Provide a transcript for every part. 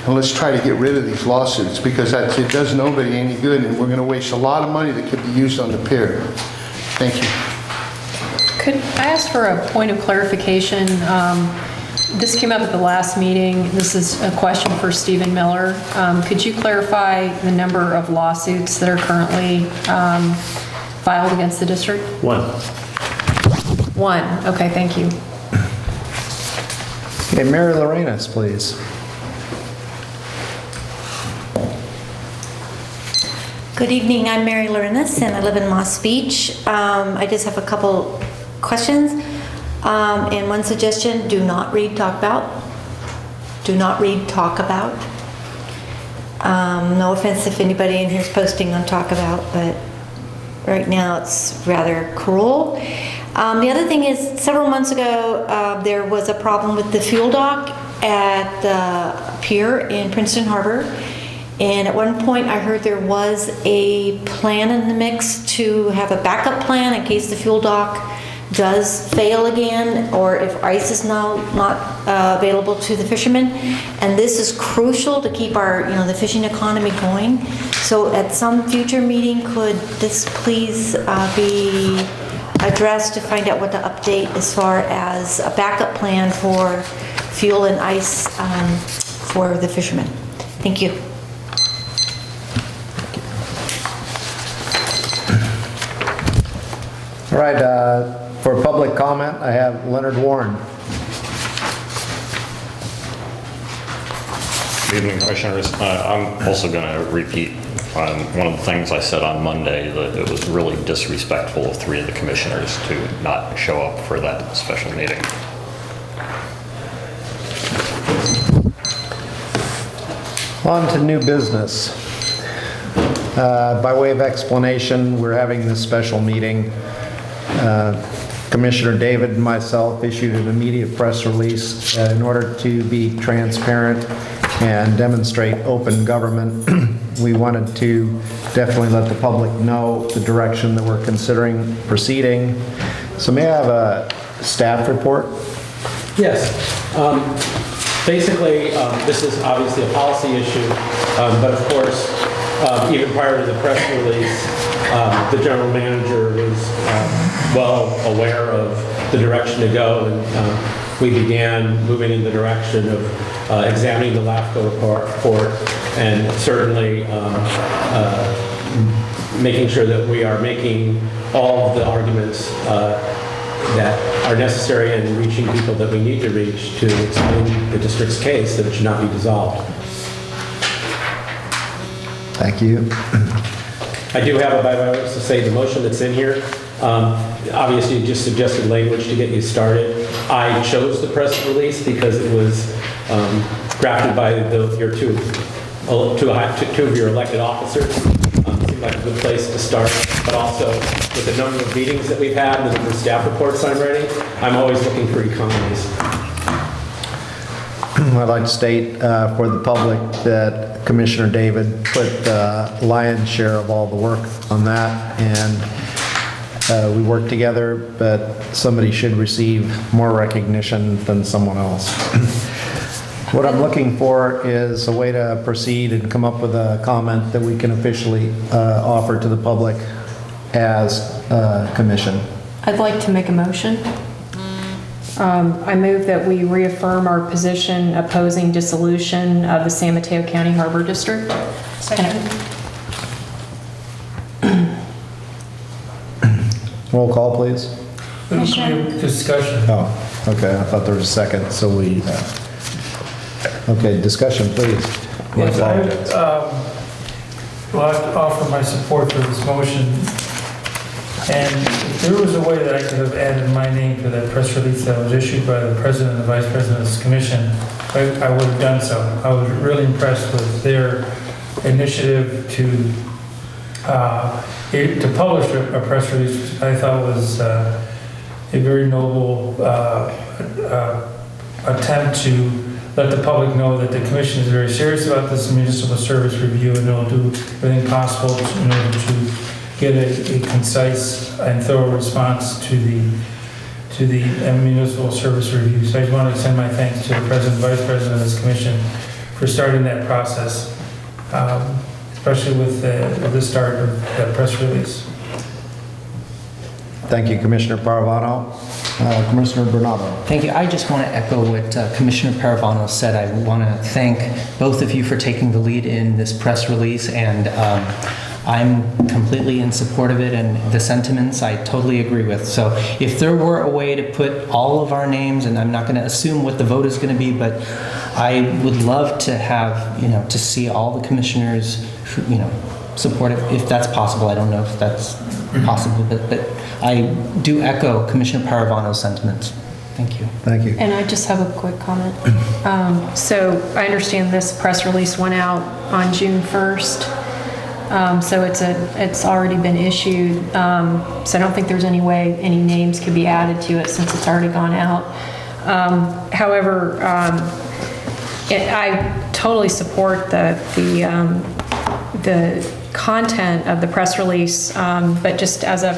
and let's try to get rid of these lawsuits, because it does nobody any good, and we're going to waste a lot of money that could be used on the pier. Thank you. Could I ask for a point of clarification? This came up at the last meeting. This is a question for Stephen Miller. Could you clarify the number of lawsuits that are currently filed against the district? One. Okay, thank you. Okay, Mary Lorenas, please. Good evening, I'm Mary Lorenas and I live in Moss Beach. I just have a couple questions and one suggestion: do not read talk about. Do not read talk about. No offense if anybody in here is posting on talk about, but right now it's rather cruel. The other thing is, several months ago there was a problem with the fuel dock at the pier in Princeton Harbor. And at one point I heard there was a plan in the mix to have a backup plan in case the fuel dock does fail again, or if ice is now not available to the fishermen. And this is crucial to keep our, the fishing economy going. So at some future meeting, could this please be addressed to find out what the update as far as a backup plan for fuel and ice for the fishermen? Thank you. All right, for public comment, I have Leonard Warren. Good evening, Commissioners. I'm also going to repeat one of the things I said on Monday, that it was really disrespectful of 3 of the commissioners to not show up for that special meeting. On to new business. By way of explanation, we're having this special meeting. Commissioner David and myself issued an immediate press release in order to be transparent and demonstrate open government. We wanted to definitely let the public know the direction that we're considering proceeding. So may I have a staff report? Yes. Basically, this is obviously a policy issue, but of course, even prior to the press release, the general manager was well aware of the direction to go, and we began moving in the direction of examining the LAFCO report and certainly making sure that we are making all of the arguments that are necessary and reaching people that we need to reach to explain the district's case that it should not be dissolved. Thank you. I do have, by the way, to say the motion that's in here, obviously you just suggested language to get you started. I chose the press release because it was drafted by your two of your elected officers. Seemed like a good place to start, but also with the number of meetings that we've had and the number of staff reports I'm writing, I'm always looking for economies. I'd like to state for the public that Commissioner David put the lion's share of all the work on that, and we worked together, but somebody should receive more recognition than someone else. What I'm looking for is a way to proceed and come up with a comment that we can officially offer to the public as a commission. I'd like to make a motion. I move that we reaffirm our position opposing dissolution of the San Mateo County Harbor District. Second. Roll call, please. Discussion. Oh, okay. I thought there was a second, so we... Okay, discussion, please. Yes, I would like to offer my support for this motion. And if there was a way that I could have added my name to that press release that was issued by the President and the Vice President of this Commission, I would have done so. I was really impressed with their initiative to publish a press release, which I thought was a very noble attempt to let the public know that the Commission is very serious about this municipal service review, and they'll do everything possible in order to get a concise and thorough response to the municipal service review. So I just want to extend my thanks to the President and Vice President of this Commission for starting that process, especially with the start of that press release. Thank you, Commissioner Paravano. Commissioner Bernardo. Thank you. I just want to echo what Commissioner Paravano said. I want to thank both of you for taking the lead in this press release, and I'm completely in support of it, and the sentiments I totally agree with. So if there were a way to put all of our names, and I'm not going to assume what the vote is going to be, but I would love to have, to see all the commissioners, support it if that's possible. I don't know if that's possible, but I do echo Commissioner Paravano's sentiments. Thank you. Thank you. And I just have a quick comment. So I understand this press release went out on June 1st. So it's already been issued. So I don't think there's any way any names could be added to it since it's already gone out. However, I totally support the content of the press release, but just as I'd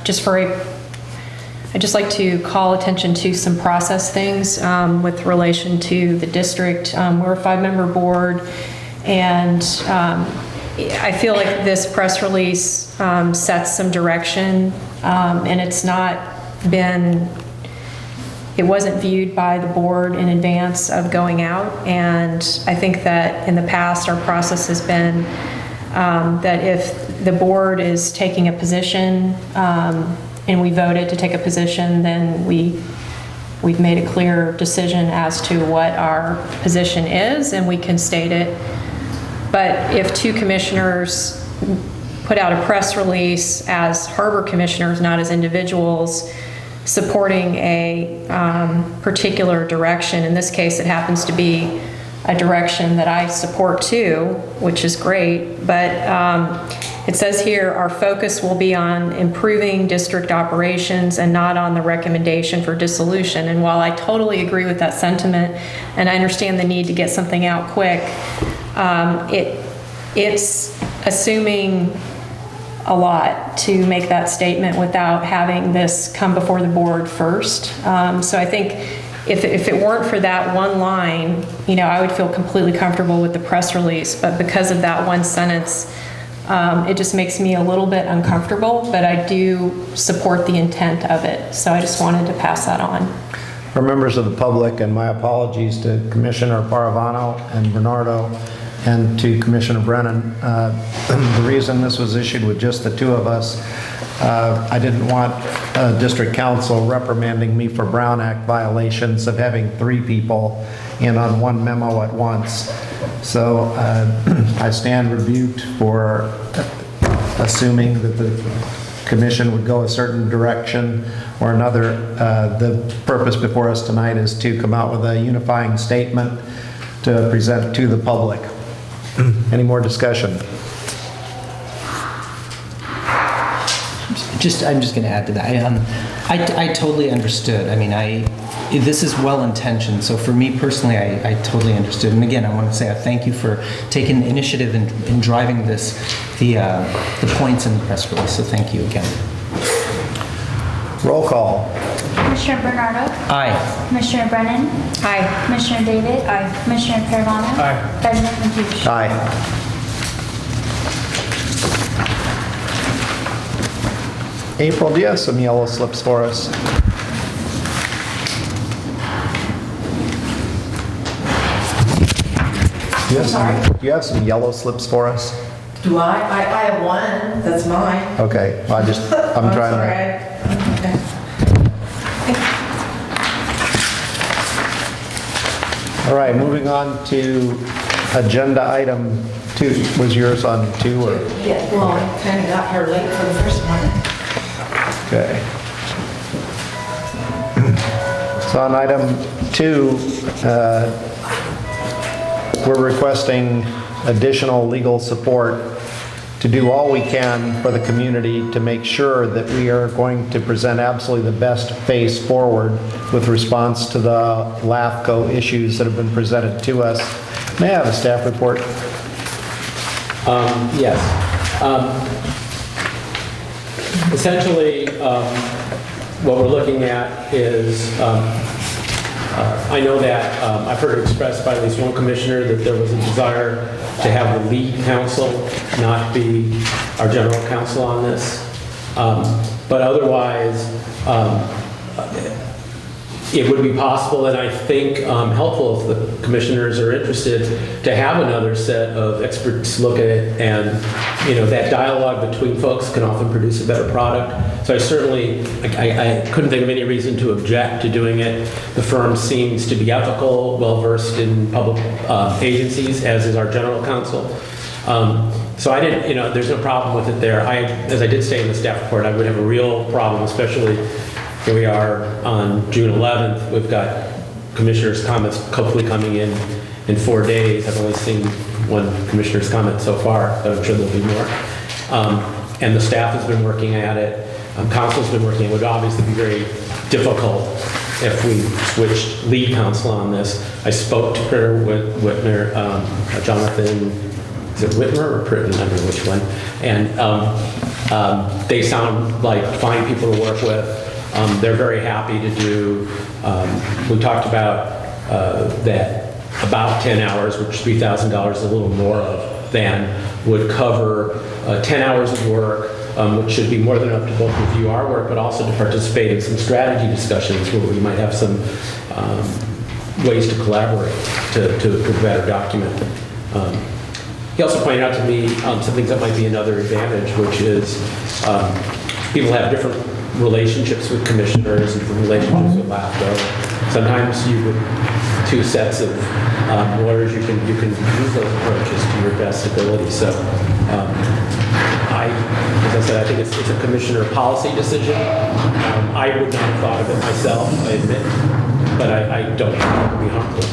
just like to call attention to some process things with relation to the district. We're a 5-member board, and I feel like this press release sets some direction, and it wasn't viewed by the board in advance of going out. And I think that in the past, our process has been that if the board is taking a position and we voted to take a position, then we've made a clear decision as to what our position is, and we can state it. But if 2 commissioners put out a press release as harbor commissioners, not as individuals, supporting a particular direction. In this case, it happens to be a direction that I support too, which is great. But it says here, our focus will be on improving district operations and not on the recommendation for dissolution. And while I totally agree with that sentiment, and I understand the need to get something out quick, it's assuming a lot to make that statement without having this come before the board first. So I think if it weren't for that one line, I would feel completely comfortable with the press release. But because of that one sentence, it just makes me a little bit uncomfortable, but I do support the intent of it. So I just wanted to pass that on. For members of the public, and my apologies to Commissioner Paravano and Bernardo, and to Commissioner Brennan, the reason this was issued with just the 2 of us, I didn't want District Council reprimanding me for Brown Act violations of having 3 people in on one memo at once. So I stand rebuked for assuming that the commission would go a certain direction or another. The purpose before us tonight is to come out with a unifying statement to present to the public. Any more discussion? I'm just going to add to that. I totally understood. I mean, this is well-intentioned. So for me personally, I totally understood. And again, I want to say I thank you for taking the initiative in driving the points in the press release. So thank you again. Roll call. Commissioner Bernardo? Aye. Commissioner Brennan? Aye. Commissioner David? Aye. Commissioner Paravano? Aye. President Mateo? Aye. April, do you have some yellow slips for us? Do you have some yellow slips for us? Do I? I have one. That's mine. Okay, I'm trying to. Okay. All right, moving on to agenda item 2. Was yours on 2 or? Yeah, well, I kind of got her late for the first one. Okay. So on item 2, we're requesting additional legal support to do all we can for the community to make sure that we are going to present absolutely the best face forward with response to the LAFCO issues that have been presented to us. May I have a staff report? Yes. Essentially, what we're looking at is I know that I've heard it expressed by at least one commissioner that there was a desire to have the lead counsel not be our general counsel on this. But otherwise, it would be possible, and I think helpful if the commissioners are interested, to have another set of experts look at it, and that dialogue between folks can often produce a better product. So I certainly, I couldn't think of any reason to object to doing it. The firm seems to be ethical, well-versed in public agencies, as is our general counsel. So I didn't, there's no problem with it there. As I did say in the staff report, I would have a real problem, especially here we are on June 11th. We've got commissioners' comments hopefully coming in 4 days. I've only seen one commissioner's comment so far, but I'm sure there'll be more. And the staff has been working at it. Council's been working. It would obviously be very difficult if we switched lead counsel on this. I spoke to her with Whitmer, Jonathan, is it Whitmer or Pritton? I don't know which one. And they sound like fine people to work with. They're very happy to do, we talked about that about 10 hours, which $3,000 is a little more of than, would cover 10 hours of work, which should be more than enough to both review our work, but also to participate in some strategy discussions where we might have some ways to collaborate to better document. He also pointed out to me some things that might be another advantage, which is people have different relationships with commissioners and different relationships with LAFCO. Sometimes you would, two sets of lawyers, you can use those approaches to your best ability. So as I said, I think it's a commissioner policy decision. I would not have thought of it myself, I admit, but I don't think it would be harmful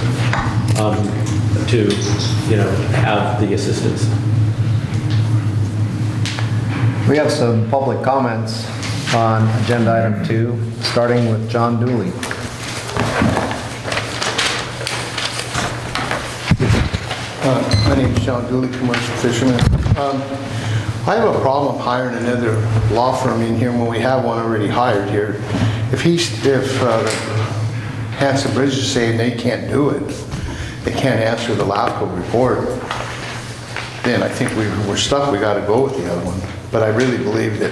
to have the assistance. We have some public comments on agenda item 2, starting with John Dooley. My name is John Dooley, commercial fisherman. I have a problem hiring another law firm in here when we have one already hired here. If Hanson Bridge is saying they can't do it, they can't answer the LAFCO report, then I think we're stuck. We got to go with the other one. But I really believe that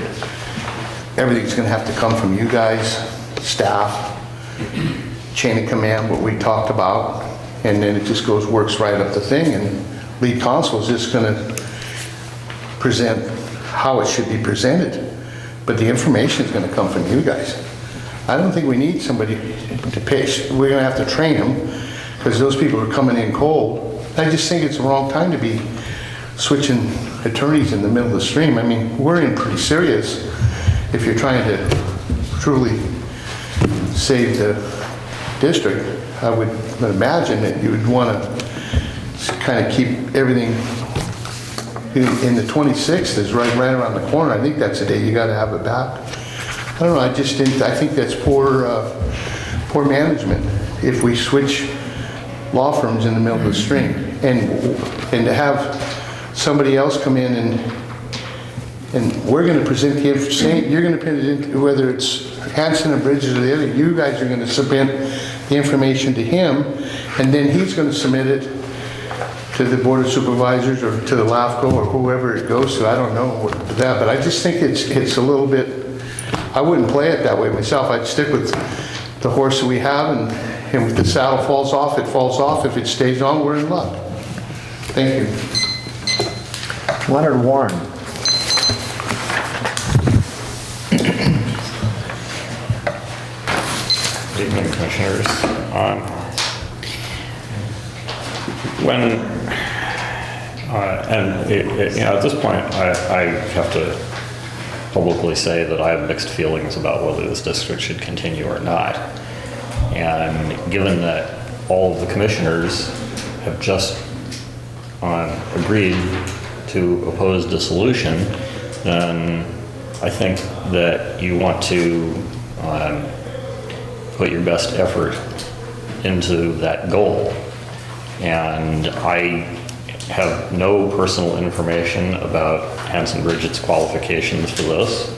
everything's going to have to come from you guys, staff, chain of command, what we talked about, and then it just works right up the thing, and lead counsel is just going to present how it should be presented, but the information is going to come from you guys. I don't think we need somebody to pay. We're going to have to train them because those people are coming in cold. I just think it's the wrong time to be switching attorneys in the middle of the stream. I mean, we're in pretty serious if you're trying to truly save the district. I would imagine that you would want to kind of keep everything in the 26th is right around the corner. I think that's the day you got to have it back. I don't know. I think that's poor management if we switch law firms in the middle of the stream, and to have somebody else come in and we're going to present the information. You're going to present, whether it's Hanson and Bridges or the other, you guys are going to submit the information to him, and then he's going to submit it to the Board of Supervisors or to the LAFCO or whoever it goes to. I don't know that, but I just think it's a little bit, I wouldn't play it that way myself. I'd stick with the horse that we have, and if the saddle falls off, it falls off. If it stays on, we're in luck. Thank you. Leonard Warren. Good evening, Commissioners. At this point, I have to publicly say that I have mixed feelings about whether this district should continue or not. And given that all of the commissioners have just agreed to oppose dissolution, then I think that you want to put your best effort into that goal. And I have no personal information about Hanson Bridget's qualifications for this,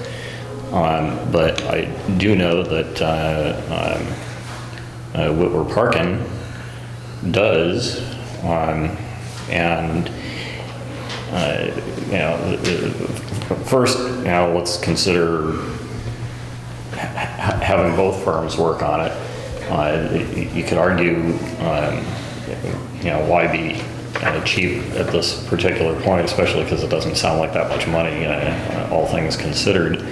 but I do know that Whitwer Parkin does, and first, let's consider having both firms work on it. You could argue, why be cheap at this particular point, especially because it doesn't sound like that much money, all things considered.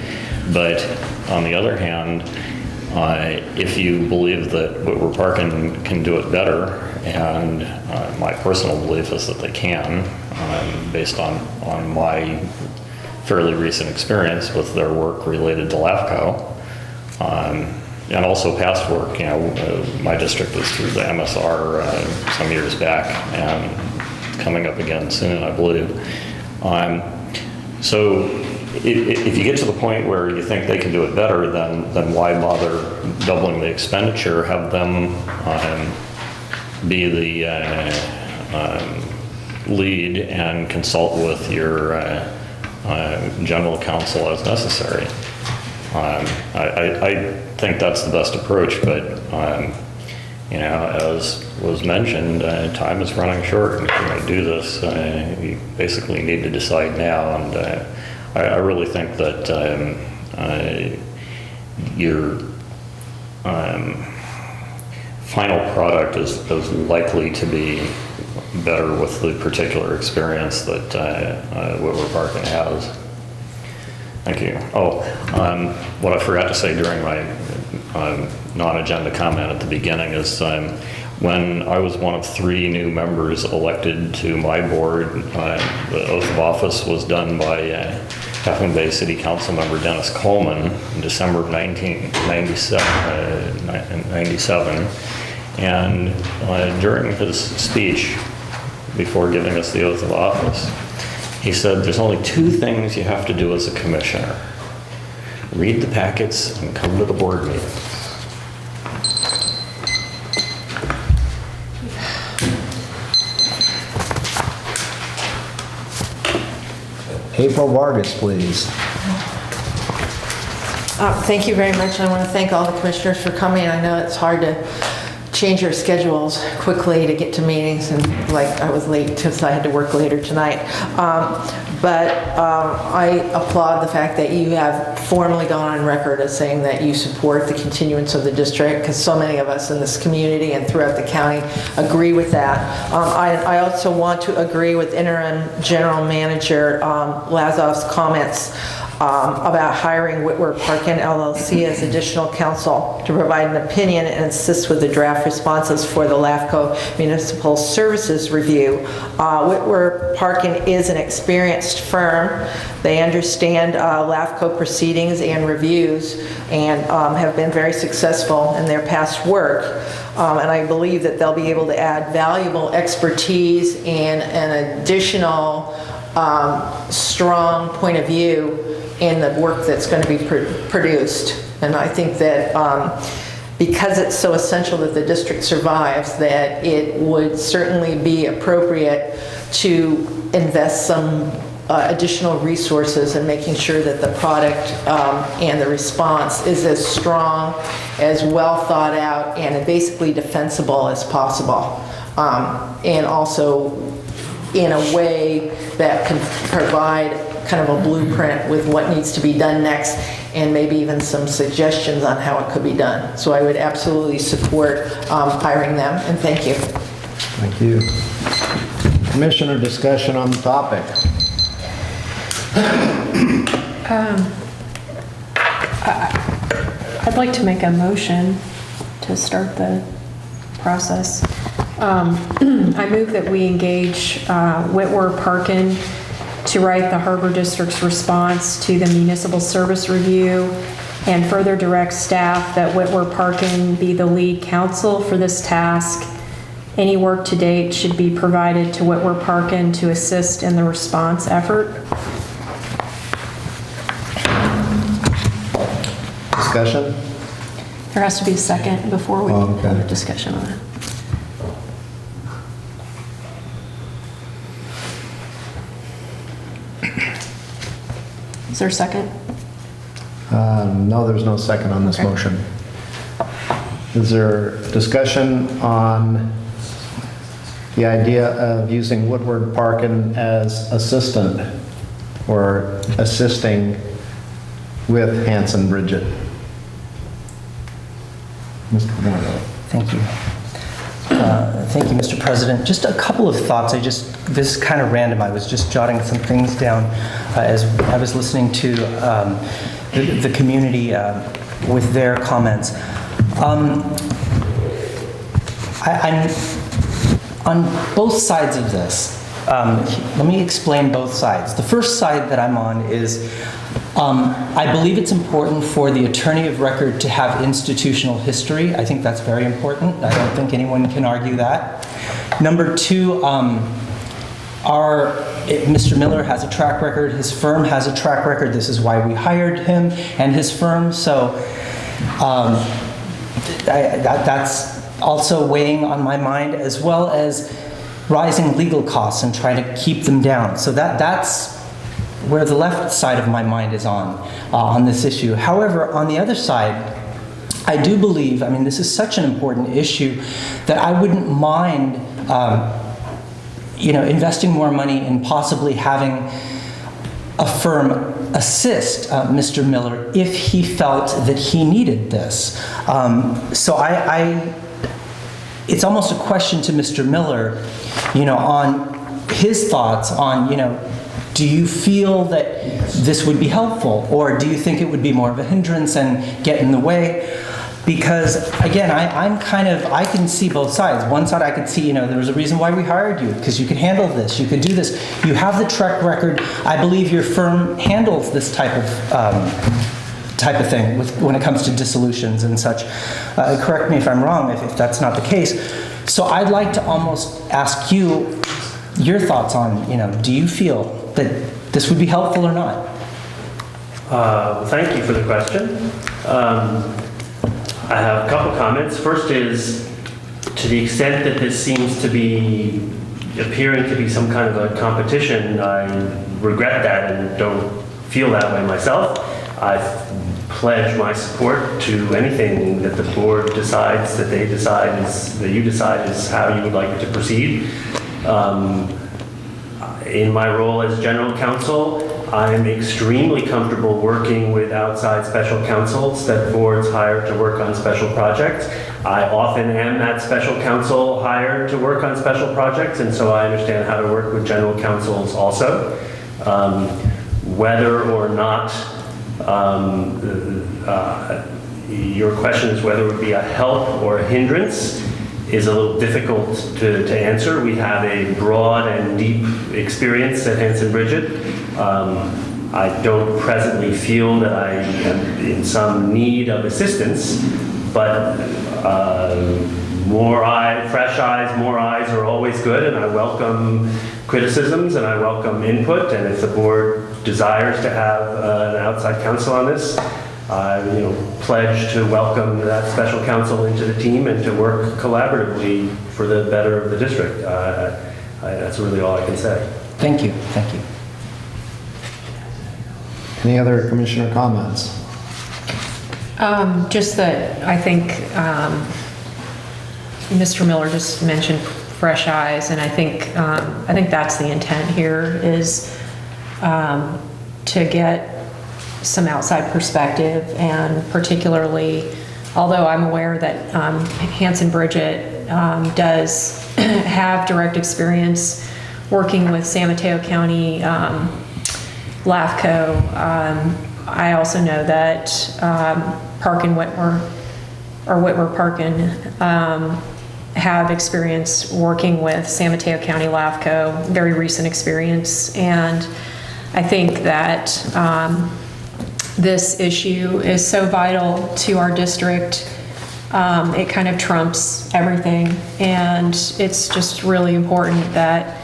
But on the other hand, if you believe that Whitwer Parkin can do it better, and my personal belief is that they can, based on my fairly recent experience with their work related to LAFCO, and also past work. My district was through the MSR some years back, and coming up again soon, I believe. So if you get to the point where you think they can do it better, then why bother doubling the expenditure? Have them be the lead and consult with your general counsel as necessary. I think that's the best approach, but as was mentioned, time is running short, and if you're going to do this, you basically need to decide now. And I really think that your final product is likely to be better with the particular experience that Whitwer Parkin has. Thank you. What I forgot to say during my non-agenda comment at the beginning is when I was one of 3 new members elected to my board, the oath of office was done by Half Moon Bay City Council member Dennis Coleman in December of 1997. And during his speech before giving us the oath of office, he said, there's only 2 things you have to do as a commissioner. Read the packets and come to the board meeting. April Vargas, please. Thank you very much. I want to thank all the commissioners for coming. I know it's hard to change your schedules quickly to get to meetings, and I was late because I had to work later tonight. But I applaud the fact that you have formally gone on record as saying that you support the continuance of the district, because so many of us in this community and throughout the county agree with that. I also want to agree with Interim General Manager Lazov's comments about hiring Whitwer Parkin LLC as additional counsel to provide an opinion and assist with the draft responses for the LAFCO Municipal Services Review. Whitwer Parkin is an experienced firm. They understand LAFCO proceedings and reviews, and have been very successful in their past work. And I believe that they'll be able to add valuable expertise and an additional strong point of view in the work that's going to be produced. And I think that because it's so essential that the district survives, that it would certainly be appropriate to invest some additional resources in making sure that the product and the response is as strong, as well thought out, and basically defensible as possible. And also in a way that can provide kind of a blueprint with what needs to be done next, and maybe even some suggestions on how it could be done. So I would absolutely support hiring them, and thank you. Thank you. Commissioner discussion on the topic. I'd like to make a motion to start the process. I move that we engage Whitwer Parkin to write the Harbor District's response to the Municipal Service Review, and further direct staff that Whitwer Parkin be the lead counsel for this task. Any work to date should be provided to Whitwer Parkin to assist in the response effort. Discussion? There has to be a second before we Okay. have a discussion on it. Is there a second? No, there's no second on this Okay. motion. Is there discussion on the idea of using Woodward Parkin as assistant or assisting with Hanson Bridget? Mr. Bernardo. Thank you. Thank you, Mr. President. Just a couple of thoughts. This is kind of random. I was just jotting some things down as I was listening to the community with their comments. I'm on both sides of this. Let me explain both sides. The first side that I'm on is I believe it's important for the attorney of record to have institutional history. I think that's very important. I don't think anyone can argue that. Number two, Mr. Miller has a track record. His firm has a track record. This is why we hired him and his firm. So that's also weighing on my mind, as well as rising legal costs and trying to keep them down. So that's where the left side of my mind is on this issue. However, on the other side, I do believe, I mean, this is such an important issue that I wouldn't mind, investing more money in possibly having a firm assist Mr. Miller if he felt that he needed this. So it's almost a question to Mr. Miller, on his thoughts on, do you feel that this would be helpful, or do you think it would be more of a hindrance and get in the way? Because again, I can see both sides. One side I could see, there was a reason why we hired you, because you could handle this, you could do this. You have the track record. I believe your firm handles this type of thing when it comes to dissolutions and such. Correct me if I'm wrong, if that's not the case. So I'd like to almost ask you your thoughts on, do you feel that this would be helpful or not? Thank you for the question. I have a couple comments. First is, to the extent that this seems to be appearing to be some kind of a competition, I regret that and don't feel that way myself. I pledge my support to anything that the board decides, that you decide is how you would like it to proceed. In my role as general counsel, I'm extremely comfortable working with outside special counsels that boards hire to work on special projects. I often am that special counsel hired to work on special projects, and so I understand how to work with general counsels also. Whether or not, your question is whether it would be a help or a hindrance, is a little difficult to answer. We have a broad and deep experience at Hanson Bridget. I don't presently feel that I am in some need of assistance, but fresh eyes, more eyes are always good, and I welcome criticisms and I welcome input, and if the board desires to have an outside counsel on this, I pledge to welcome that special counsel into the team and to work collaboratively for the better of the district. That's really all I can say. Thank you. Thank you. Any other commissioner comments? Just that I think Mr. Miller just mentioned fresh eyes, and I think that's the intent here, is to get some outside perspective, and particularly, although I'm aware that Hanson Bridget does have direct experience working with San Mateo County LAFCO, I also know that Whitmer Parkin have experience working with San Mateo County LAFCO, very recent experience, and I think that this issue is so vital to our district. It kind of trumps everything, and it's just really important that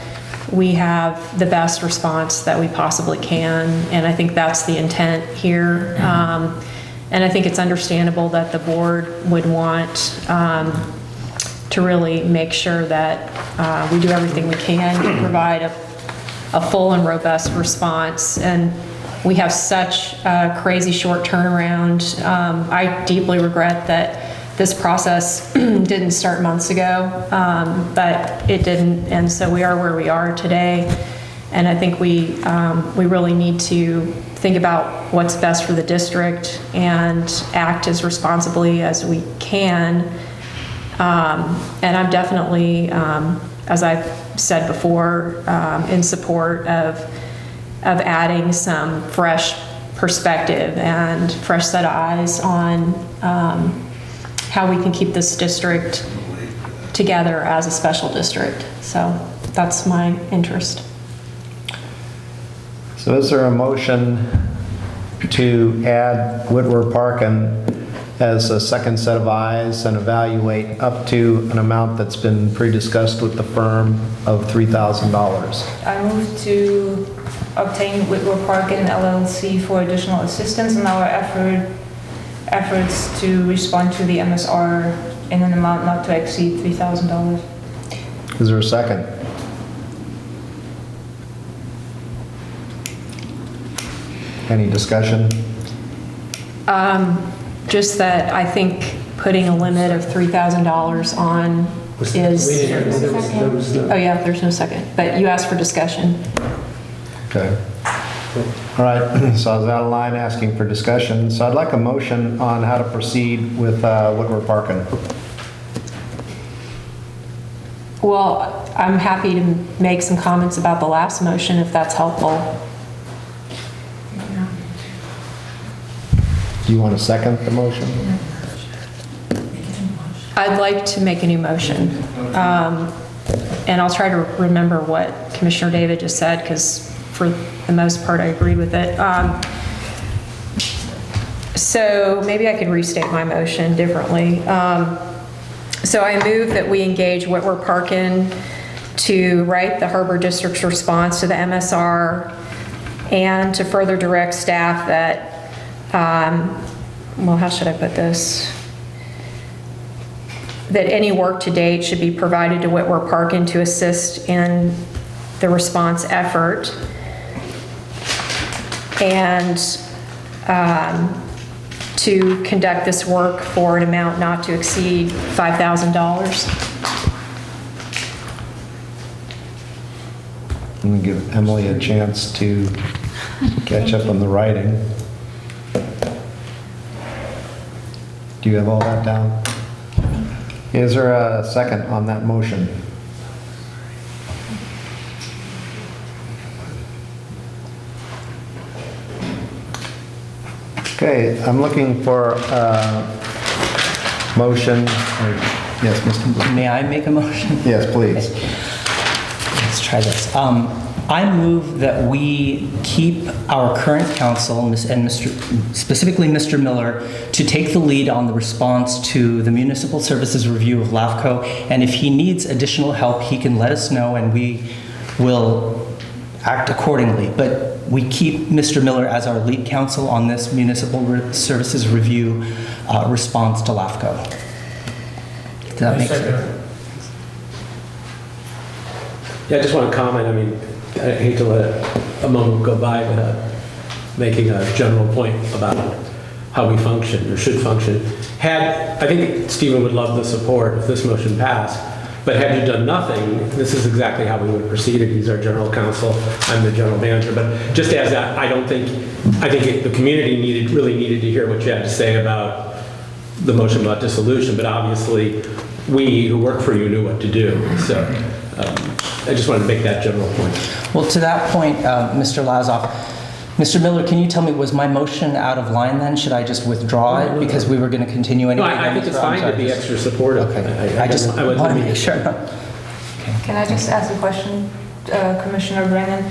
we have the best response that we possibly can, and I think that's the intent here. And I think it's understandable that the board would want to really make sure that we do everything we can to provide a full and robust response. And we have such a crazy short turnaround. I deeply regret that this process didn't start months ago, but it didn't, and so we are where we are today. And I think we really need to think about what's best for the district and act as responsibly as we can. And I'm definitely, as I've said before, in support of adding some fresh perspective and fresh set of eyes on how we can keep this district together as a special district. So that's my interest. So is there a motion to add Whitworth Park as a second set of eyes and evaluate up to an amount that's been pre-discussed with the firm of $3,000? I move to obtain Whitworth Park and LLC for additional assistance in our efforts to respond to the MSR in an amount not to exceed $3,000. Is there a second? Any discussion? Just that I think putting a limit of $3,000 on is... Oh yeah, there's no second. But you asked for discussion. Okay. All right, so I was out of line asking for discussion. So I'd like a motion on how to proceed with Whitworth Parkin. Well, I'm happy to make some comments about the last motion if that's helpful. Do you want to second the motion? I'd like to make a new motion. And I'll try to remember what Commissioner David just said, because for the most part I agreed with it. So maybe I could restate my motion differently. So I move that we engage Whitworth Parkin to write the Harbor District's response to the MSR and to further direct staff that well, how should I put this? That any work to date should be provided to Whitworth Parkin to assist in the response effort, and to conduct this work for an amount not to exceed $5,000. I'm going to give Emily a chance to catch up on the writing. Do you have all that down? Is there a second on that motion? Okay, I'm looking for a motion. Yes, Mr. Blue. May I make a motion? Yes, please. Let's try this. I move that we keep our current counsel, specifically Mr. Miller, to take the lead on the response to the municipal services review of LAFCO, and if he needs additional help, he can let us know and we will act accordingly. But we keep Mr. Miller as our lead counsel on this municipal services review response to LAFCO. Does that make sense? Yeah, I just want to comment. I mean, I hate to let a moment go by without making a general point about how we function or should function. I think Stephen would love the support if this motion passed, but had you done nothing, this is exactly how we would have proceeded. He's our general counsel, I'm the general manager, but just as that, I think the community really needed to hear what you had to say about the motion about dissolution, but obviously we who work for you knew what to do. So I just wanted to make that general point. Well, to that point, Mr. Lazoff, Mr. Miller, can you tell me, was my motion out of line then? Should I just withdraw it because we were going to continue anyway? No, I think it's fine to be extra supportive. Okay. I just want to make sure. Can I just ask a question, Commissioner Brennan?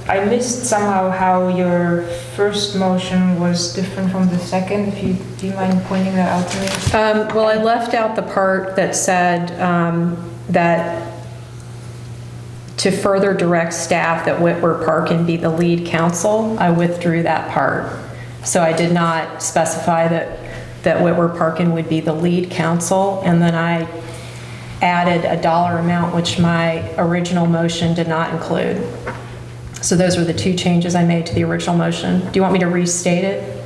I missed somehow how your first motion was different from the second. Do you mind pointing that out to me? Well, I left out the part that said that to further direct staff that Whitworth Parkin be the lead counsel. I withdrew that part. So I did not specify that Whitworth Parkin would be the lead counsel, and then I added a dollar amount which my original motion did not include. So those were the two changes I made to the original motion. Do you want me to restate it?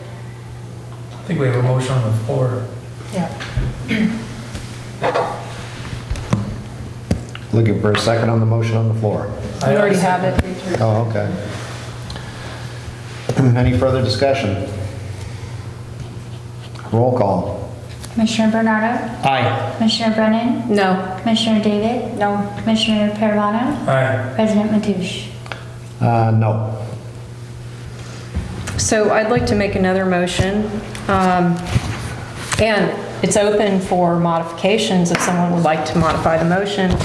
think we have a motion on the floor. Yeah. Looking for a second on the motion on the floor. We already have it. Oh, okay. Any further discussion? Roll call. Commissioner Bernardo? Aye. Commissioner Brennan? No. Commissioner David? No. Commissioner Paravano? Aye. President Mateusz? No. So I'd like to make another motion, and it's open for modifications if someone would like to modify the motion.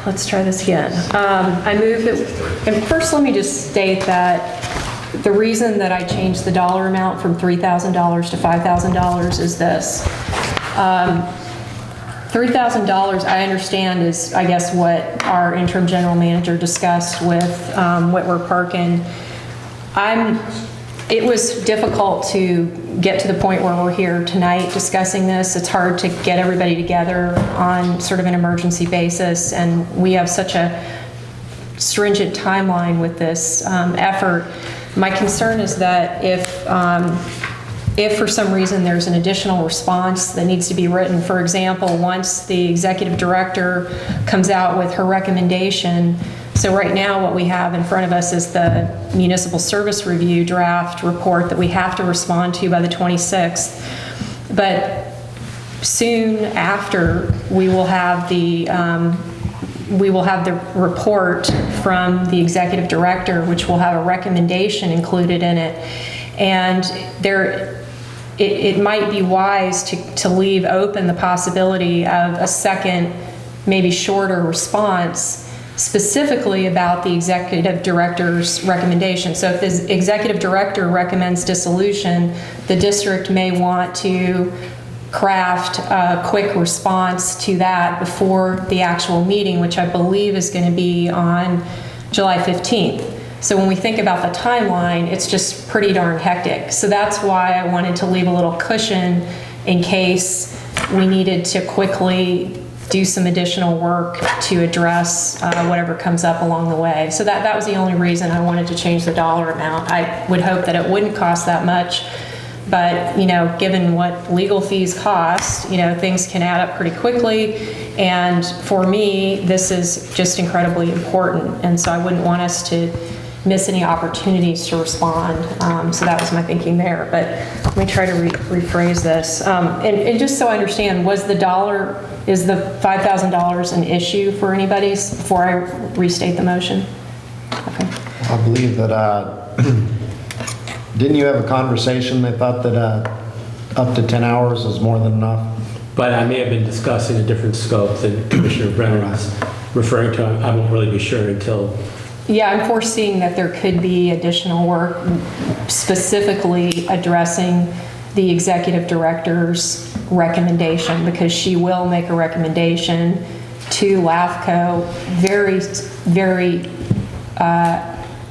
Let's try this again. I move that, and first let me just state that the reason that I changed the dollar amount from $3,000 to $5,000 is this. $3,000, I understand, is, I guess, what our interim general manager discussed with Whitwer Parkin. It was difficult to get to the point where we're here tonight discussing this. It's hard to get everybody together on sort of an emergency basis, and we have such a stringent timeline with this effort. My concern is that if for some reason there's an additional response that needs to be written, for example, once the executive director comes out with her recommendation. So right now what we have in front of us is the municipal service review draft report that we have to respond to by the 26th. But soon after, we will have the report from the executive director, which will have a recommendation included in it. And it might be wise to leave open the possibility of a second, maybe shorter response specifically about the executive director's recommendation. So if the executive director recommends dissolution, the district may want to craft a quick response to that before the actual meeting, which I believe is going to be on July 15th. So when we think about the timeline, it's just pretty darn hectic. So that's why I wanted to leave a little cushion in case we needed to quickly do some additional work to address whatever comes up along the way. So that was the only reason I wanted to change the dollar amount. I would hope that it wouldn't cost that much, but given what legal fees cost, things can add up pretty quickly. And for me, this is just incredibly important. And so I wouldn't want us to miss any opportunities to respond. So that was my thinking there. But let me try to rephrase this. And just so I understand, is the $5,000 an issue for anybody before I restate the motion? Okay. I believe that, didn't you have a conversation? They thought that up to 10 hours is more than enough? But I may have been discussing a different scope than Commissioner Brennan was referring to. I won't really be sure until... Yeah, I'm foreseeing that there could be additional work specifically addressing the executive director's recommendation, because she will make a recommendation to LAFCO very, very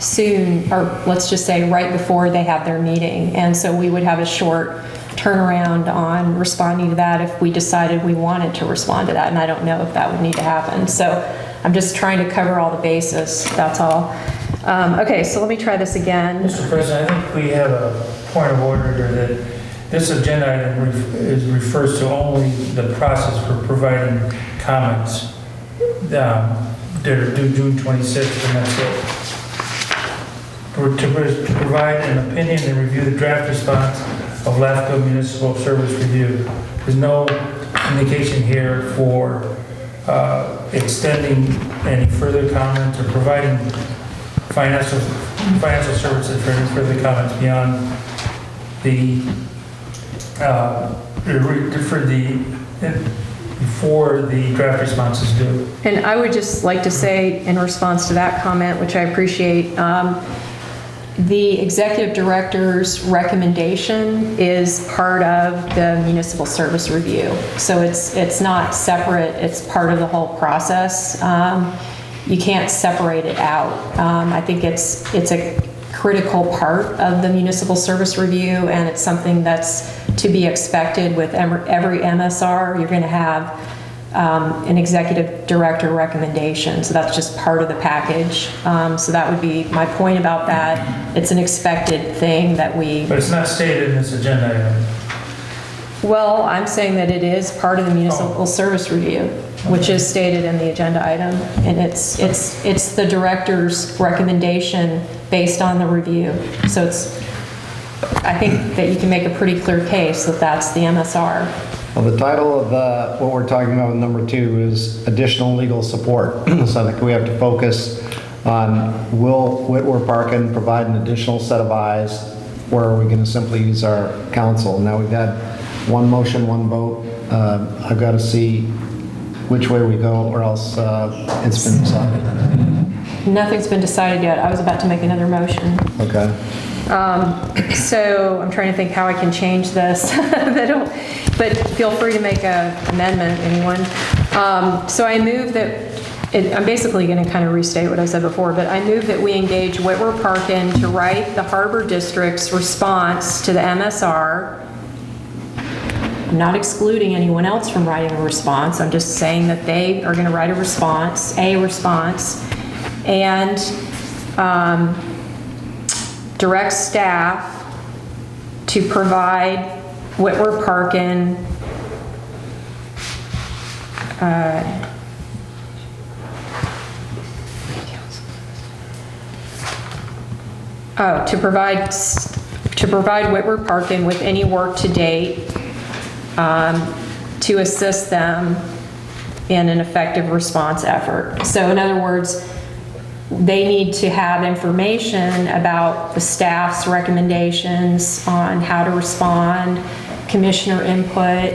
soon, or let's just say right before they have their meeting. And so we would have a short turnaround on responding to that if we decided we wanted to respond to that, and I don't know if that would need to happen. So I'm just trying to cover all the bases, that's all. Okay, so let me try this again. Mr. President, I think we have a point of order here that this agenda item refers to only the process for providing comments that are due June 26th, and that's it. To provide an opinion and review the draft response of LAFCO Municipal Service Review. There's no indication here for extending any further comments or providing financial services for any further comments beyond before the draft response is due. And I would just like to say in response to that comment, which I appreciate, the executive director's recommendation is part of the municipal service review. So it's not separate, it's part of the whole process. You can't separate it out. I think it's a critical part of the municipal service review, and it's something that's to be expected with every MSR. You're going to have an executive director recommendation. So that's just part of the package. So that would be my point about that. It's an expected thing that we, But it's not stated in this agenda item. well, I'm saying that it is part of the municipal service review, which is stated in the agenda item. And it's the director's recommendation based on the review. So I think that you can make a pretty clear case that that's the MSR. Well, the title of what we're talking about with number 2 is additional legal support. So I think we have to focus on, will Whitworth Parkin provide an additional set of eyes, or are we going to simply use our counsel? Now, we've had one motion, one vote. I've got to see which way we go, or else it's been decided. Nothing's been decided yet. I was about to make another motion. Okay. So I'm trying to think how I can change this. But feel free to make an amendment, anyone. So I move that, I'm basically going to kind of restate what I said before, but I move that we engage Whitworth Parkin to write the Harbor District's response to the MSR. I'm not excluding anyone else from writing a response. I'm just saying that they are going to write a response, and direct staff to provide Whitworth Parkin to provide Whitworth Parkin with any work to date to assist them in an effective response effort. So in other words, they need to have information about the staff's recommendations on how to respond, commissioner input,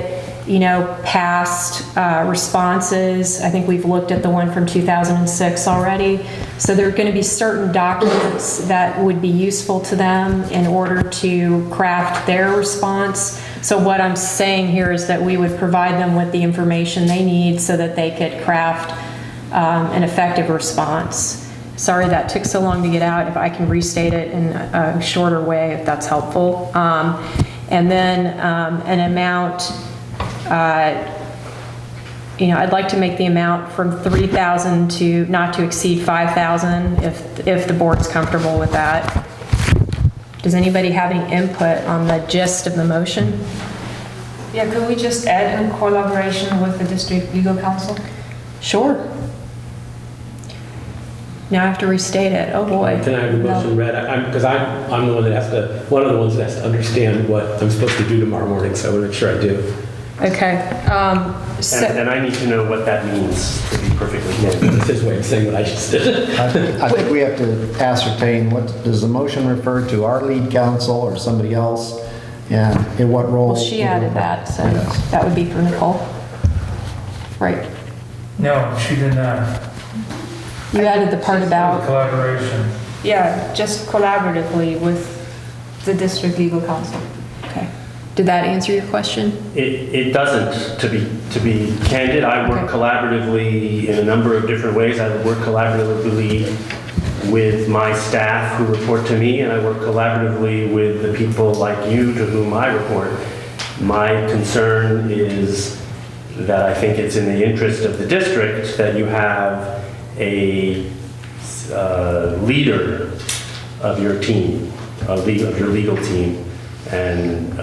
past responses. I think we've looked at the one from 2006 already. So there are going to be certain documents that would be useful to them in order to craft their response. So what I'm saying here is that we would provide them with the information they need so that they could craft an effective response. Sorry that took so long to get out. If I can restate it in a shorter way, if that's helpful. And then an amount, I'd like to make the amount from $3,000 to not to exceed $5,000 if the board's comfortable with that. Does anybody have any input on the gist of the motion? Yeah, could we just add in collaboration with the district legal counsel? Sure. Now I have to restate it. Oh boy. Can I have the motion read? Because I'm the one that has to, one of the ones that has to understand what I'm supposed to do tomorrow morning, so I want to make sure I do. Okay. And I need to know what that means, to be perfectly clear. That's his way of saying what I just did. I think we have to ascertain, what does the motion refer to, our lead counsel or somebody else, and in what role? Well, she added that, so Yes. that would be for Nicole. Right. No, she did not. You added the part about, Collaboration. Yeah, just collaboratively with the district legal counsel. okay. Did that answer your question? It doesn't, to be candid. I work Okay. collaboratively in a number of different ways. I work collaboratively with my staff who report to me, and I work collaboratively with the people like you to whom I report. My concern is that I think it's in the interest of the district that you have a leader of your team, of your legal team. And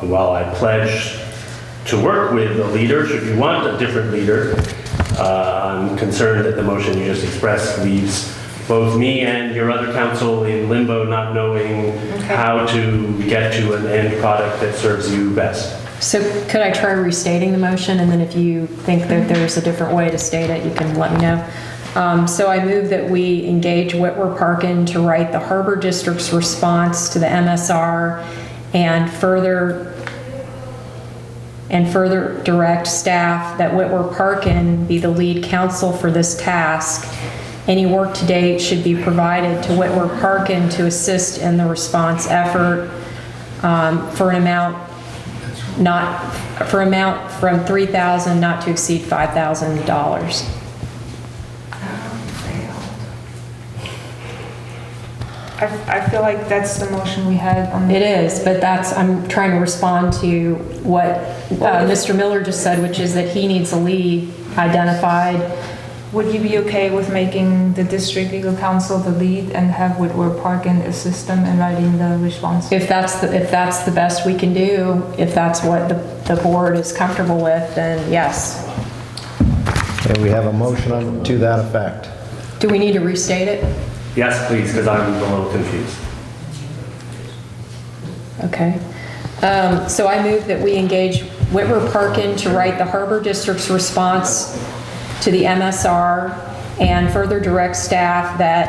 while I pledge to work with a leader, should you want a different leader, I'm concerned that the motion you just expressed leaves both me and your other counsel in limbo, not knowing how to get to an end product that serves you best. So could I try restating the motion, and then if you think that there's a different way to state it, you can let me know. So I move that we engage Whitworth Parkin to write the Harbor District's response to the MSR and further direct staff that Whitworth Parkin be the lead counsel for this task. Any work to date should be provided to Whitworth Parkin to assist in the response effort for an amount from $3,000 not to exceed $5,000. I feel like that's the motion we had on. It is, but I'm trying to respond to what Mr. Miller just said, which is that he needs a lead identified. Would you be okay with making the district legal counsel the lead and have Whitworth Parkin assist them in writing the response? If that's the best we can do, if that's what the board is comfortable with, then yes. Okay, we have a motion to that effect. Do we need to restate it? Yes, please, because I'm a little confused. Okay. So I move that we engage Whitworth Parkin to write the Harbor District's response to the MSR and further direct staff that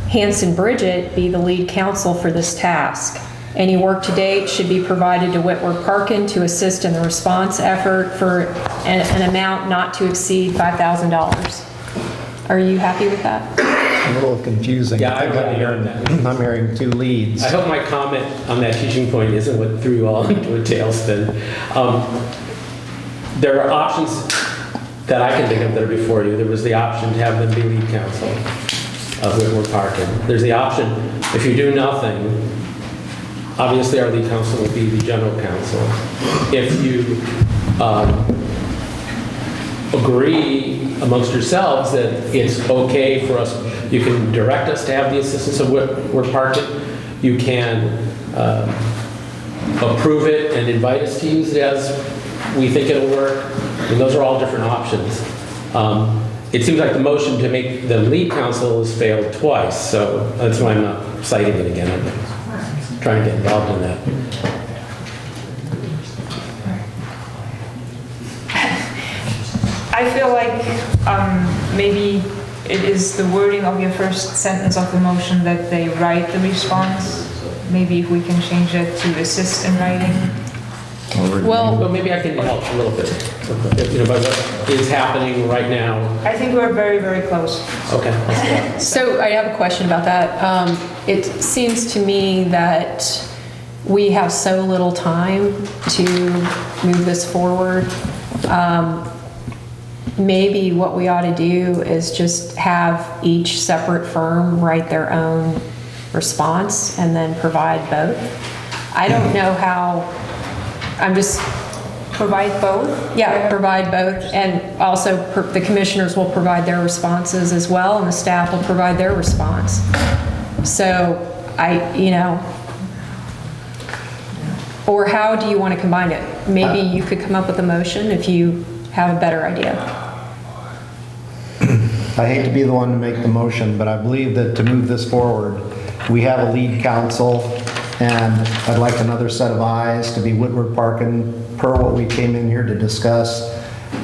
Hanson Bridget be the lead counsel for this task. Any work to date should be provided to Whitworth Parkin to assist in the response effort for an amount not to exceed $5,000. Are you happy with that? A little confusing. Yeah, I really heard that. I'm hearing two leads. I hope my comment on that teaching point isn't what threw you all into a tailspin. There are options that I can think of that are before you. There was the option to have them be lead counsel of Whitworth Parkin. There's the option, if you do nothing, obviously our lead counsel will be the general counsel. If you agree amongst yourselves that it's okay for us, you can direct us to have the assistance of Whitworth Parkin. You can approve it and invite us to use it as we think it'll work. And those are all different options. It seems like the motion to make the lead counsel has failed twice, so that's why I'm not citing it again. I'm trying to get involved in that. I feel like maybe it is the wording of your first sentence of the motion that they write the response. Maybe if we can change it to assist in writing. Well, maybe I can help a little bit, by what is happening right now. I think we're very, very close. Okay. So I have a question about that. It seems to me that we have so little time to move this forward. Maybe what we ought to do is just have each separate firm write their own response and then provide both. I don't know how, I'm just... Provide both? Yeah, provide both, and also the commissioners will provide their responses as well, and the staff will provide their response. So or how do you want to combine it? Maybe you could come up with a motion if you have a better idea. I hate to be the one to make the motion, but I believe that to move this forward, we have a lead counsel, and I'd like another set of eyes to be Whitworth Parkin per what we came in here to discuss,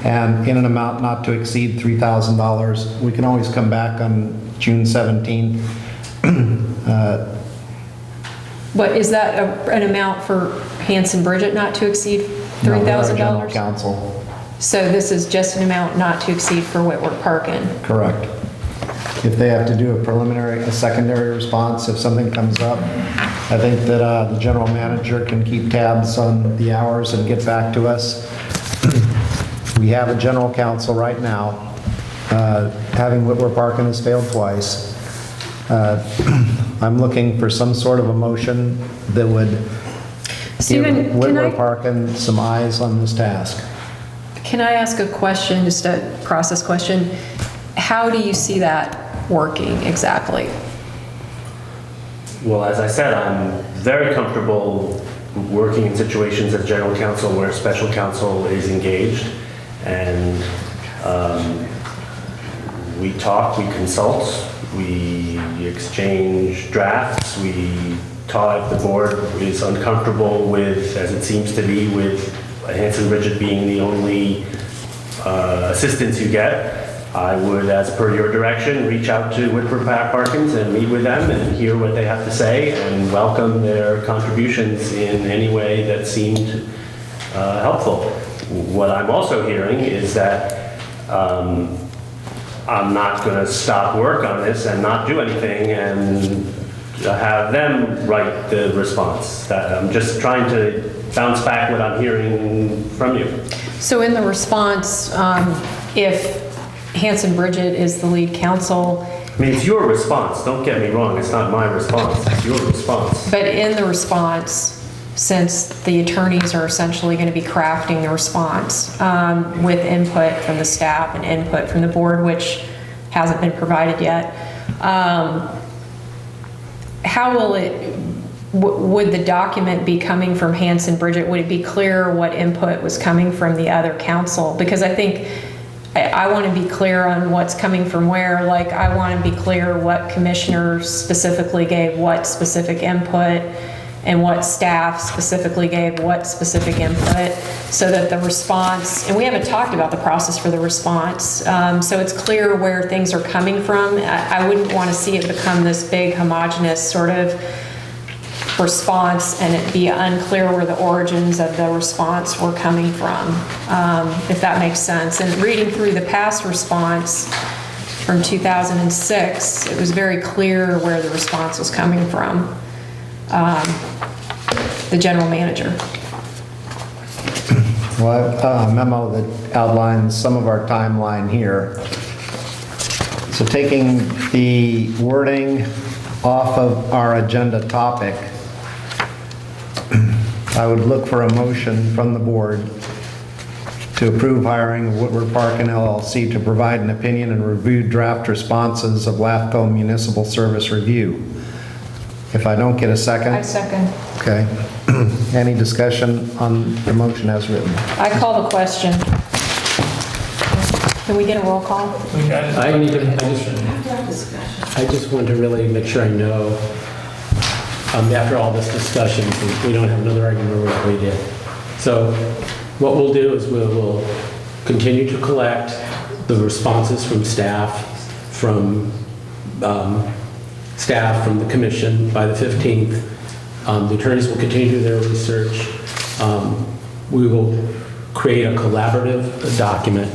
and in an amount not to exceed $3,000. We can always come back on June 17th. But is that an amount for Hanson Bridget not to exceed No, we're our $3,000? general counsel. So this is just an amount not to exceed for Whitworth Parkin? Correct. If they have to do a secondary response, if something comes up, I think that the general manager can keep tabs on the hours and get back to us. We have a general counsel right now. Having Whitworth Parkin has failed twice. I'm looking for some sort of a motion that would Stephen, give Whitworth Parkin some eyes on this task. Can I ask a question, just a process question? How do you see that working exactly? Well, as I said, I'm very comfortable working in situations as general counsel where special counsel is engaged, and we talk, we consult, we exchange drafts, we talk. If the board is uncomfortable with, as it seems to be, with Hanson Bridget being the only assistance you get, I would, as per your direction, reach out to Whitworth Parkins and meet with them and hear what they have to say and welcome their contributions in any way that seemed helpful. What I'm also hearing is that I'm not going to stop work on this and not do anything and have them write the response. That I'm just trying to bounce back what I'm hearing from you. So in the response, if Hanson Bridget is the lead counsel I mean, it's your response, don't get me wrong, it's not my response, it's your response. But in the response, since the attorneys are essentially going to be crafting the response with input from the staff and input from the board, which hasn't been provided yet, how will it, would the document be coming from Hanson Bridget? Would it be clear what input was coming from the other council? Because I think I want to be clear on what's coming from where. Like, I want to be clear what commissioners specifically gave what specific input and what staff specifically gave what specific input, so that the response, and we haven't talked about the process for the response, so it's clear where things are coming from. I wouldn't want to see it become this big homogeneous sort of response and it be unclear where the origins of the response were coming from, if that makes sense. And reading through the past response from 2006, it was very clear where the response was coming from. The general manager. Well, a memo that outlines some of our timeline here. So taking the wording off of our agenda topic, I would look for a motion from the board to approve hiring of Woodward Park and LLC to provide an opinion and review draft responses of LAFCO Municipal Service Review. If I don't get a second? I second. Okay. Any discussion on the motion as written? I call the question. Can we get a roll call? I just want to really make sure I know, after all this discussion, we don't have another argument like we did. So what we'll do is we'll continue to collect the responses from staff, from the commission by the 15th. The attorneys will continue to do their research. We will create a collaborative document.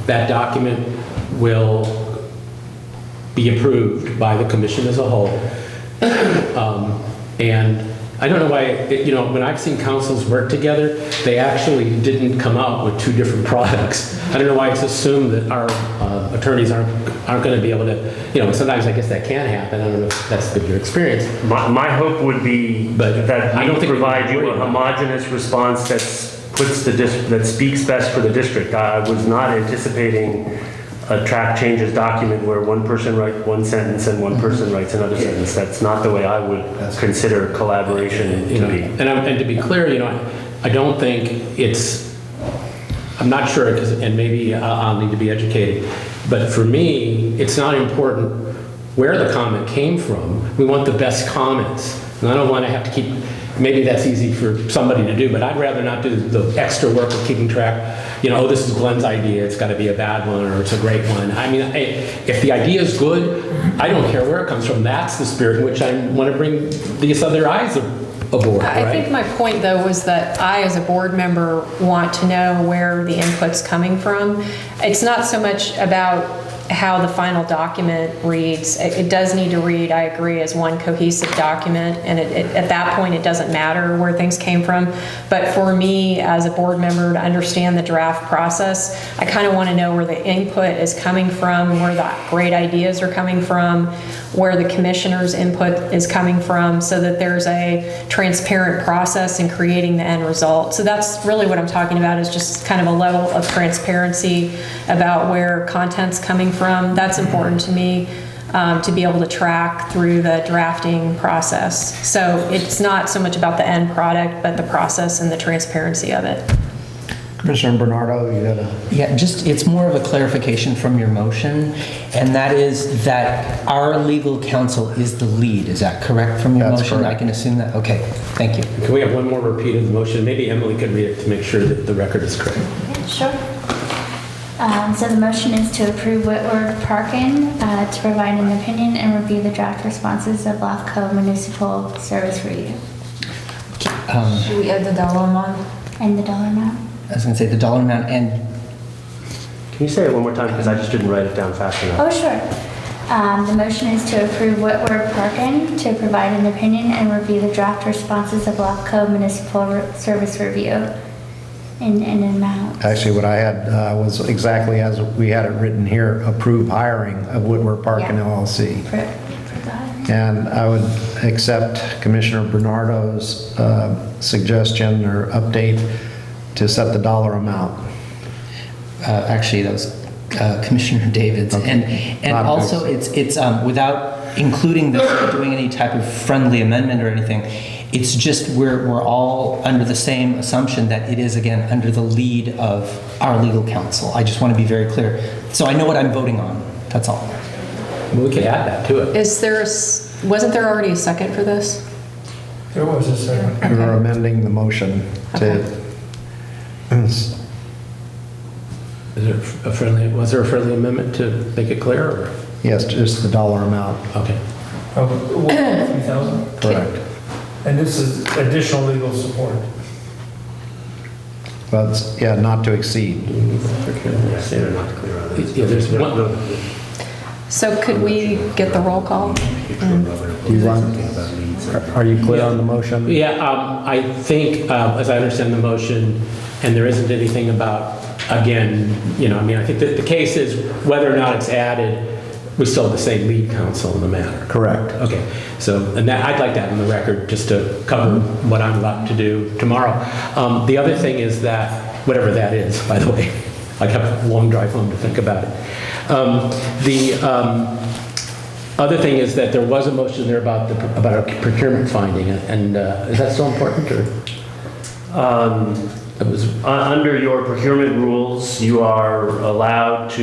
That document will be approved by the commission as a whole. And I don't know why, when I've seen councils work together, they actually didn't come out with two different products. I don't know why it's assumed that our attorneys aren't going to be able to, sometimes I guess that can happen. I don't know if that's been your experience. My hope would be But that I don't we think we provide can you a worry about it. homogeneous response that speaks best for the district. I was not anticipating a track changes document where one person writes one sentence and one person writes another sentence. That's not the way I would consider collaboration to be. And to be clear, I don't think I'm not sure, and maybe I'll need to be educated, but for me, it's not important where the comment came from. We want the best comments. And I don't want to have to keep, maybe that's easy for somebody to do, but I'd rather not do the extra work of keeping track. This is Glenn's idea, it's got to be a bad one or it's a great one. I mean, if the idea is good, I don't care where it comes from. That's the spirit in which I want to bring these other eyes aboard, I right? think my point, though, was that I, as a board member, want to know where the input's coming from. It's not so much about how the final document reads. It does need to read, I agree, as one cohesive document, and at that point it doesn't matter where things came from. But for me, as a board member, to understand the draft process, I kind of want to know where the input is coming from, where the great ideas are coming from, where the commissioner's input is coming from, so that there's a transparent process in creating the end result. So that's really what I'm talking about, is just kind of a level of transparency about where content's coming from. That's important to me, to be able to track through the drafting process. So it's not so much about the end product, but the process and the transparency of it. Commissioner Bernardo, you had a... Yeah, it's more of a clarification from your motion, and that is that our legal counsel is the lead. Is that correct from your That's motion? correct. I can assume that? Okay, thank you. Can we have one more repeat of the motion? Maybe Emily could read it to make sure that the record is correct. Sure. So the motion is to approve Whitworth Parkin to provide an opinion and review the draft responses of LAFCO Municipal Service Review. Should we add the dollar amount? And the dollar amount? I was going to say the dollar amount and... Can you say it one more time, because I just didn't write it down fast enough? Oh, sure. The motion is to approve Whitworth Parkin to provide an opinion and review the draft responses of LAFCO Municipal Service Review. in an amount. Actually, what I had was exactly as we had it written here, approve hiring of Woodward Parking Yeah. LLC. For that. And I would accept Commissioner Bernardo's suggestion or update to set the dollar amount. Actually, that was Commissioner David's. Okay. And Not also, good. it's without including this or doing any type of friendly amendment or anything, it's just we're all under the same assumption that it is, again, under the lead of our legal counsel. I just want to be very clear. So I know what I'm voting on. That's all. Well, we could add that to it. Is there, wasn't there already a second for this? There was a second. We were amending the motion to, Is there was there a friendly amendment to make it clear? Or? yes, just the dollar amount. Okay. Of 3,000? Correct. And this is additional legal support. But, yeah, not to exceed. Yeah, say they're not clear on it. Yeah, there's one. So could we get the roll call? Do you want, are you clear on the motion? Yeah, I think, as I understand the motion, and there isn't anything about, again, you know, I mean, I think that the case is whether or not it's added, we still have the same lead counsel in the matter. Correct. Okay, so, and that, I'd like that on the record, just to cover what I'm about to do tomorrow. The other thing is that, whatever that is, by the way, I have a long drive home to think about it. Other thing is that there was a motion there about a procurement finding, and is that still important, or? It was Under your procurement rules, you are allowed to,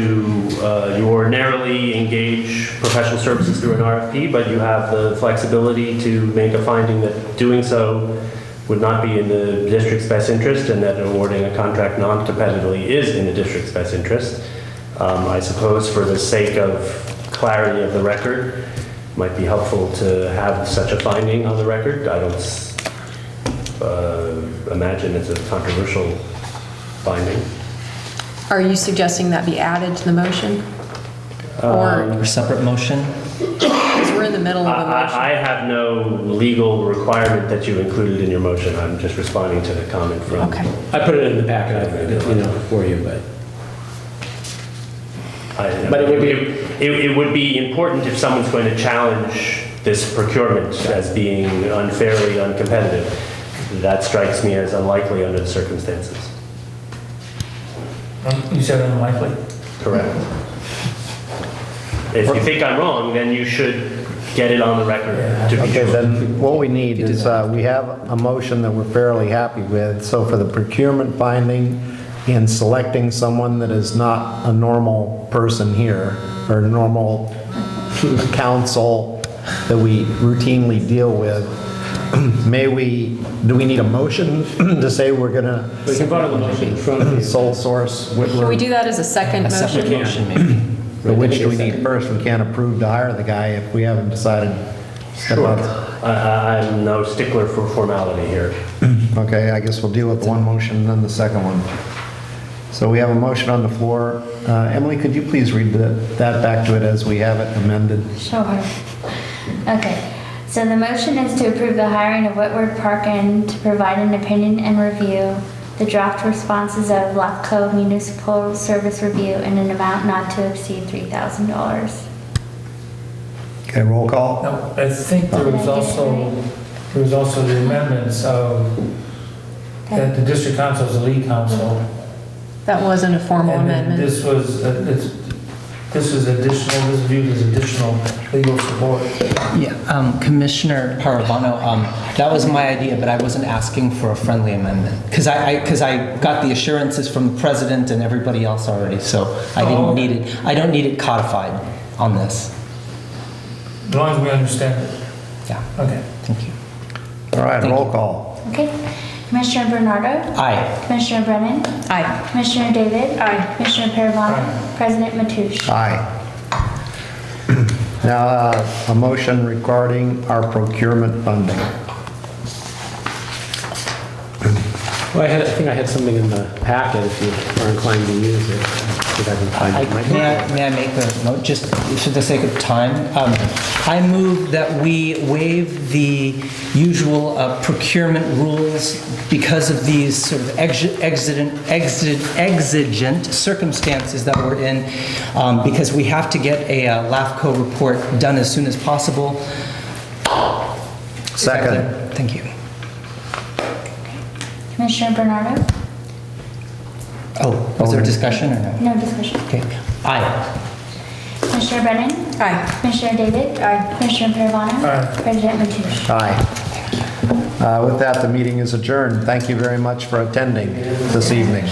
you ordinarily engage professional services through an RFP, but you have the flexibility to make a finding that doing so would not be in the district's best interest, and that awarding a contract non-competitively is in the district's best interest. I suppose for the sake of clarity of the record, it might be helpful to have such a finding on the record. I don't imagine it's a controversial finding. Are you suggesting that be added to the motion? Or, Or separate motion? because we're in the middle of a motion. I have no legal requirement that you included in your motion. I'm just responding to the comment from. Okay. I put it in the packet, you know, for you, but. But it would be important if someone's going to challenge this procurement as being unfairly uncompetitive. That strikes me as unlikely under the circumstances. You said unlikely? Correct. If you think I'm wrong, then you should get it on the record to be Okay, sure. then what we need is, we have a motion that we're fairly happy with. So for the procurement finding, in selecting someone that is not a normal person here, or normal counsel that we routinely deal with, do we need a motion to say we're gonna We can vote on the motion in front of you. sole source Can we Whitler? do that as a second A separate motion? motion, maybe. But which do we need first? We can't approve to hire the guy if we haven't decided. Sure. I'm no stickler for formality here. Okay, I guess we'll deal with one motion and then the second one. So we have a motion on the floor. Emily, could you please read that back to it as we have it amended? Sure. Okay, so the motion is to approve the hiring of Whitward Parkin to provide an opinion and review the draft responses of LAFCO Municipal Service Review in an amount not to exceed $3,000. Okay, roll call. No, I think there was also the amendments of that the district council is the lead council. That wasn't a formal And then amendment. this was, this is additional, this is viewed as additional legal support. Yeah, Commissioner Paravano, that was my idea, but I wasn't asking for a friendly amendment. Because I got the assurances from the president and everybody else already, so I don't need it codified on this. As long as we understand it. Yeah, Okay. thank you. All right, Thank roll you. call. Okay, Commissioner Bernardo? Aye. Commissioner Brennan? Aye. Commissioner David? Aye. Commissioner Paravano? Aye. President Matoush? Aye. Now, a motion regarding our procurement funding. Well, I think I had something in the packet if you are inclined to use it. See if I can find it. May I make a note, just for the sake of time? I move that we waive the usual procurement rules because of these sort of exigent circumstances that we're in, because we have to get a LAFCO report done as soon as possible. Second. Thank you. Commissioner Bernardo? Oh, was there discussion or no? No discussion. Okay. Aye. Commissioner Brennan? Aye. Commissioner David? Aye. Commissioner Paravano? Aye. President Mateusz? Aye. With that, the meeting is adjourned. Thank you very much for attending this evening.